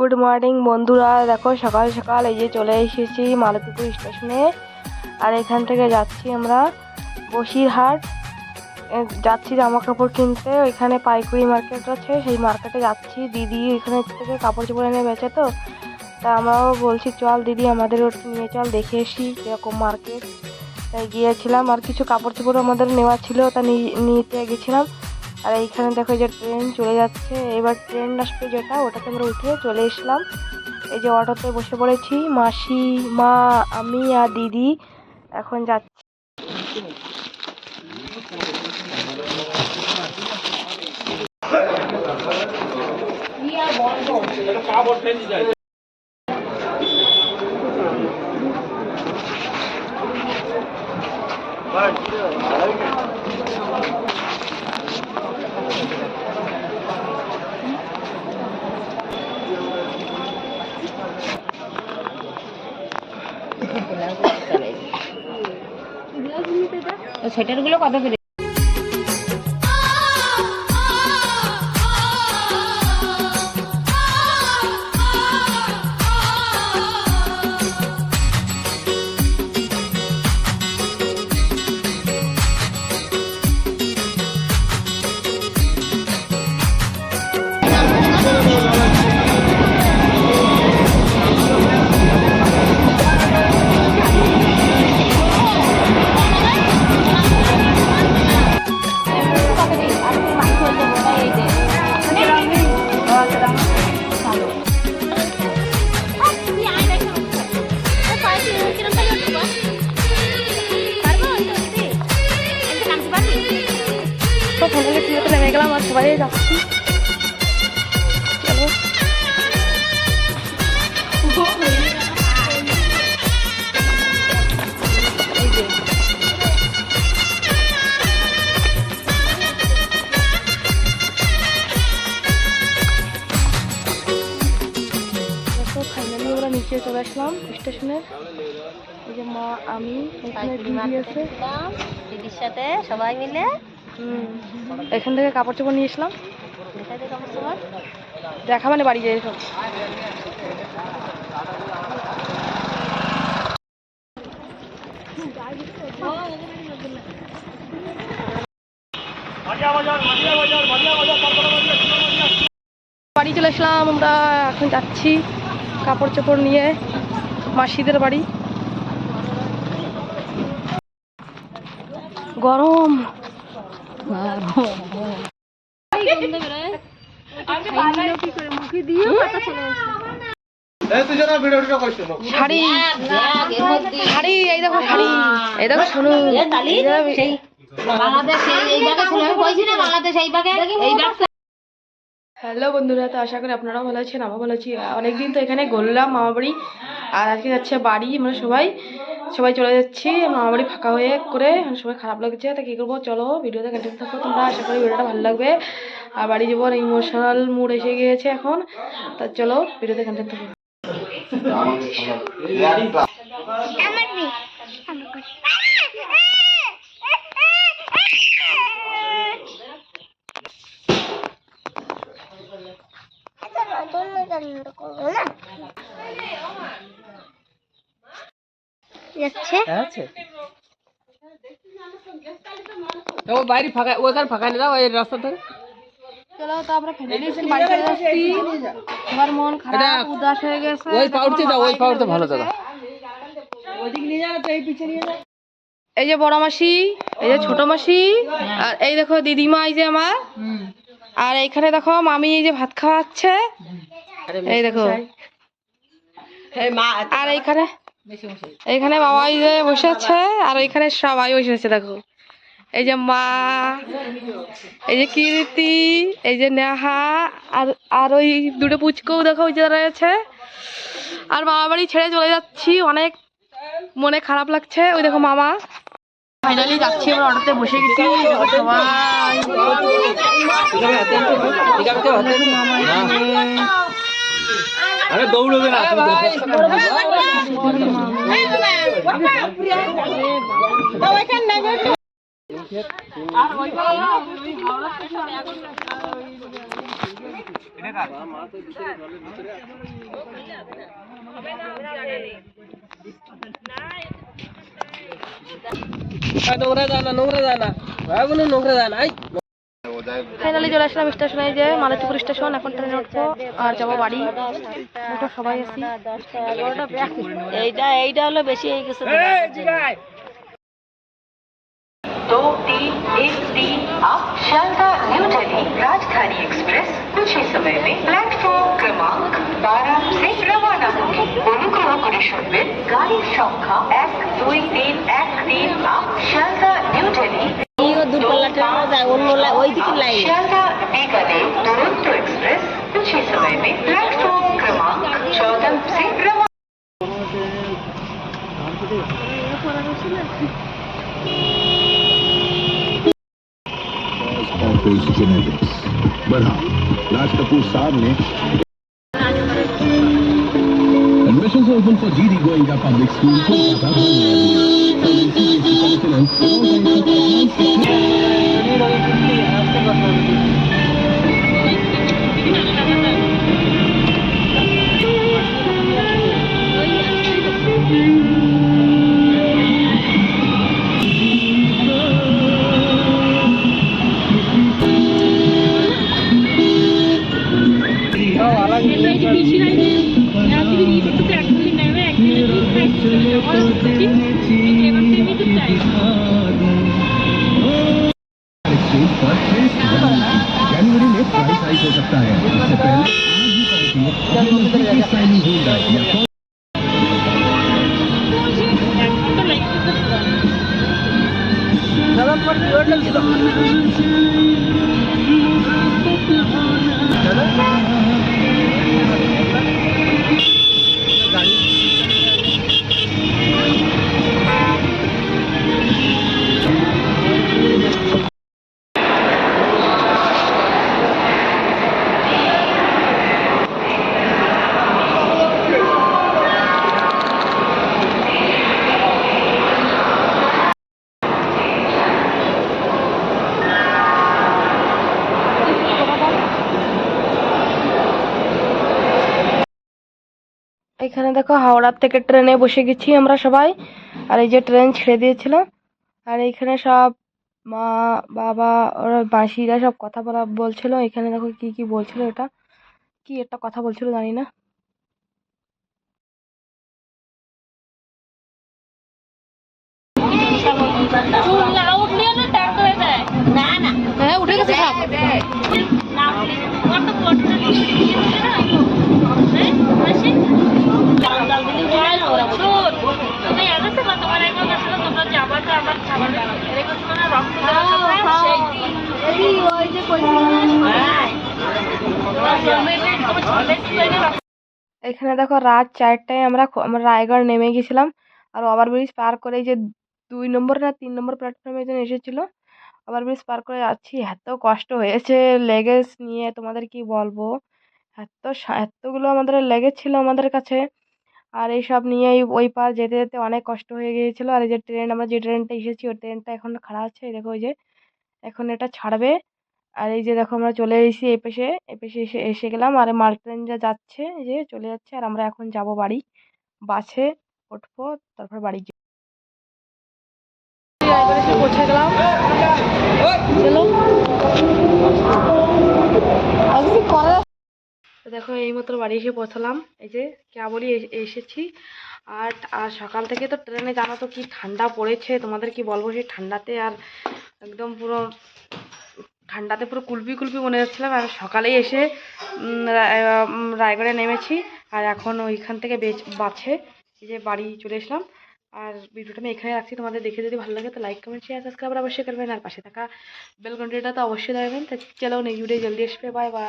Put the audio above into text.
Good morning বন্ধুরা, দেখো সকাল সকাল এই যে চলে এসেছি মালতীপুর স্টেশনে। আর এখান থেকে যাচ্ছি আমরা বসিরহাট, যাচ্ছি জামা কাপড় কিনতে। ওইখানে পাইকারি মার্কেট আছে, সেই মার্কেটে যাচ্ছি। দিদি ওইখানে থেকে কাপড় চোপড় এনে বেচে, তো তা আমরাও বলছি চল দিদি আমাদেরও নিয়ে চল, দেখে এসি এরকম মার্কেট। তাই গিয়েছিলাম, আর কিছু কাপড় চোপড় আমাদের নেওয়া ছিল, তা নিতে গেছিলাম। আর এইখানে দেখো যে ট্রেন চলে যাচ্ছে, এবার ট্রেন আসবে যেটা, ওটাতে আমরা উঠে চলে এসলাম। এই যে অটোতে বসে পড়েছি, মাসি, মা, আমি আর দিদি এখন যাচ্ছি। সেটার গুলো কত করে? নেমে গেলাম আর সবাই যাচ্ছি। চলো ফাইনালি আমরা নিচে চলে আসলাম স্টেশনে। এই যে মা, আমি, এখানে দিদি আছে, দিদির সাথে সবাই মিলে এখান থেকে কাপড় চোপড় নিয়ে এসলাম। দেখা মানে বাড়ি যাই সব। বাড়ি চলে আসলাম আমরা, এখন যাচ্ছি কাপড় চোপড় নিয়ে মাসিদের বাড়ি। গরম শাড়ি শাড়ি, এই দেখো শাড়ি, এই দেখো শোনো। হ্যালো বন্ধুরা, তো আশা করি আপনারাও ভালো আছেন, আমিও ভালো আছি। অনেকদিন তো এখানে ঘুরলাম মামা বাড়ি, আর আজকে যাচ্ছে বাড়ি। আমরা সবাই চলে যাচ্ছি মামা বাড়ি ফাঁকা হয়ে করে। সবাই খারাপ লাগছে, তা কী করবো, চলো ভিডিওতে কন্টিনিউ থাকো তোমরা। আশা করি ভিডিওটা ভালো লাগবে। আর বাড়ি যাবো, ইমোশনাল মুড এসে গিয়েছে এখন, তা চলো ভিডিওতে কন্টিনিউ থাকো। বাইরে ফাঁকা, ওখানে ফাঁকা নিয়ে যাও, এই রাস্তা ধরে চলো, তো আমরা ফ্যামিলি বাড়ি চলে যাচ্ছি। আমার মন খারাপ, উদাস হয়ে গেছে। ওই পাউড়তে যাও, ওই পাউড়তে ভালো জায়গা। এই যে বড় মাসি, এই যে ছোট মাসি, আর এই দেখো দিদিমা, এই যে আমার। আর এইখানে দেখো মামি এই যে ভাত খাওয়াচ্ছে, এই দেখো। আর এইখানে বাবা এই যে বসে আছে, আর ওইখানে সবাই বসে আছে দেখো। এই যে মা, এই যে কীর্তি, এই যে নেহা, আর ওই দুটো পুচকও দেখো ওই যে রয়েছে। আর মামা বাড়ি ছেড়ে চলে যাচ্ছি, অনেক মনে খারাপ লাগছে। ওই দেখো মামা। ফাইনালি যাচ্ছি, আমরা অটোতে বসে গেছি। আরে দৌড়বে না, ফাইনালি চলে আসলাম স্টেশনে, যে মালতীপুর স্টেশন। এখন ট্রেনে উঠবো আর যাবো বাড়ি। দেখো সবাই আছি। এইটা হলো বেশি হয়ে গেছে। 2313 अब शारदा न्यू दिल्ली राजधानी एक्सप्रेस कुछ ही समय में प्लेटफॉर्म क्रमांक 12 से रवाना होगी। অনুগ্রহ করে শুনবেন গাড়ির সংখ্যা 12313 अब शारदा न्यू दिल्ली शारदा बीकानेर दुरंतो एक्सप्रेस कुछ ही समय में प्लेटफॉर्म क्रमांक 14 से रवाना। Office genetics. But हाँ, Raj Kapoor साहब ने admissions open for GD Goenka Public School Kolkata जनवरी में प्राइस हाइक हो सकता है। इससे पहले এখানে দেখো হাওড়ার থেকে ট্রেনে বসে গেছি আমরা সবাই। আর এই যে ট্রেন ছেড়ে দিয়েছিল। আর এইখানে সব মা বাবা ওরা বাঁশিরা সব কথা বলছিল। এখানে দেখো কি কি বলছিল, এটা কি একটা কথা বলছিল জানি না। হ্যাঁ উঠে গেছে সব। এখানে দেখো রাত 4টায় আমরা রায়গড় নেমে গেছিলাম। আর ওভারব্রিজ পার করে যে 2 নম্বর না 3 নম্বর প্ল্যাটফর্মে যেন এসেছিল। ওভারব্রিজ পার করে যাচ্ছি, এত কষ্ট হয়েছে লেগেজ নিয়ে তোমাদের কি বলবো। এতগুলো আমাদের লেগেজ ছিল আমাদের কাছে। আর এইসব নিয়ে ওই পার যেতে যেতে অনেক কষ্ট হয়ে গিয়েছিল। আর এই যে ট্রেন, আমরা যে ট্রেনটা এসেছি ওই ট্রেনটা এখন খাড়া আছে। এই দেখো ওই যে এখন এটা ছাড়বে। আর এই যে দেখো আমরা চলে এসেছি এই পেশে এসে এসে গেলাম। আর মাল ট্রেন যা যাচ্ছে, এই যে চলে যাচ্ছে। আর আমরা এখন যাব বাড়ি, বাসে উঠবো, তারপর বাড়ি যাবো। এসে পৌঁছে গেলাম। চলো তো দেখো এইমাত্র বাড়ি এসে পৌঁছালাম। এই যে কেবলই এসেছি। আর আর সকাল থেকে তো ট্রেনে জানো তো কি ঠান্ডা পড়েছে, তোমাদের কি বলবো। সেই ঠান্ডাতে আর একদম পুরো ঠান্ডাতে পুরো কুলপি কুলপি মনে যাচ্ছিলাম। আর সকালেই এসে রায়গড়ে নেমেছি। আর এখন ওইখান থেকে বাসে এই যে বাড়ি চলে এসলাম। আর ভিডিওটা আমি এখানে রাখছি। তোমাদের দেখে যদি ভালো লাগে তো লাইক কমেন্ট শেয়ার সাবস্ক্রাইব অবশ্যই করবেন। আর পাশে থাকা বেল ঘন্টিটা তো অবশ্যই দেবেন। তো চলো নেক্সট ভিডিও জলদি আসবে। Bye bye.